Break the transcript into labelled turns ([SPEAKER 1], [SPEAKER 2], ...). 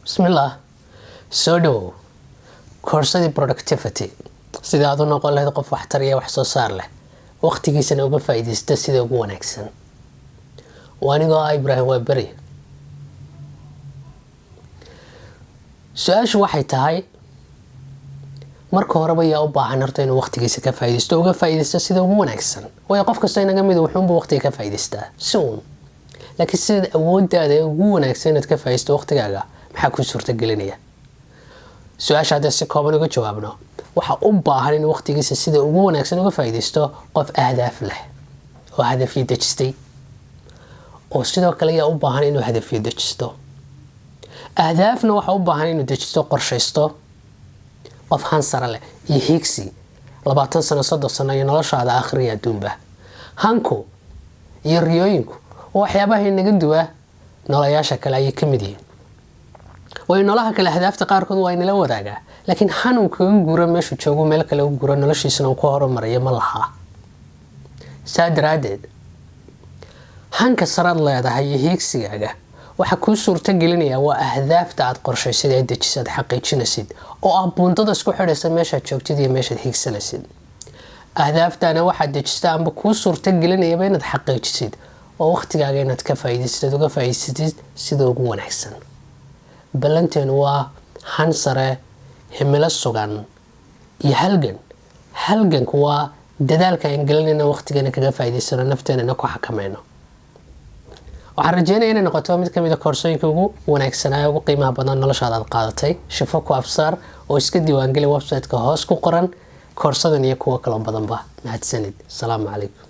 [SPEAKER 1] Bismillah. Soo dhawow koorsadii productivity sida aad u noqon lahayd qof waxtar iyo wax soo saar leh waqtigiisana uga faa'iideysta sida ugu wanaagsan. Waanigoo Ibrahim Waberi. Su'aashu waxay tahay marka horeba yaa u baahan horta inuu waqtigiisa ka faa'iideysto uga faa'iideysta sida ugu wanaagsan. Way qof kasta inaga mid wuxuu waqtiga ka faa'iideystaa suun. Laakiin sida awooddaada ugu wanaagsan inaad ka faa'iideysto waqtigaaga maxaa ku suurtagelinaya? Su'aasha hadda si kooban uga jawaabno waxa u baahan in waqtigiisa sida ugu wanaagsan uga faa'iideysto qof ahdaaf leh oo hadafyo dejistay oo sidoo kale yaa u baahan inuu hadafyo dejisto. Ahdaafna waxa u baahan inuu dejisto qorshaysto qof hansar leh iyo higsi 20 sano 30 sano iyo noloshaada akhriya adduunba. Hanku iyo riyooyinku waxyaabaha inaga duwa nolosha kale ay ka mid yihiin. way noloha kale ahdaafta qaarkood waa inala wadaaga laakiin hanuu kaga guuro meesha joogo meel kale u guuro noloshiisana ku horumariyo ma laha. Saadaradeed hanka sarad leedahay iyo higsigaaga waxa ku suurta gelinaya waa ahdaafta aad qorshaysid ee dejisad xaqiijinaysid oo aad buundada isku xidhaysa meesha joogtid iyo meesha higsanaysid. Ahdaaftaana waxa dejistaa amba ku suurta gelinaya inaad xaqiijisid oo waqtigaaga inaad ka faa'iideysid uga faa'iideysid sida ugu wanaagsan. balanteen waa han sare himilo sugan iyo halganku waa dadaalka aan gelinayna waqtigeena kaga faa'iideysano nafteena ku xakameeno. waxaan rajeynayaa inay noqoto mid ka mid ah koorsooyinka ugu wanaagsanaa ugu qiimaha badan noloshaada aad qaadatay. Shifo ku absaar oo iska diiwaangeli website-ka hoos ku qoran koorsadan iyo kuwa kale badanba. mahadsanid. Assalaamu calaykum.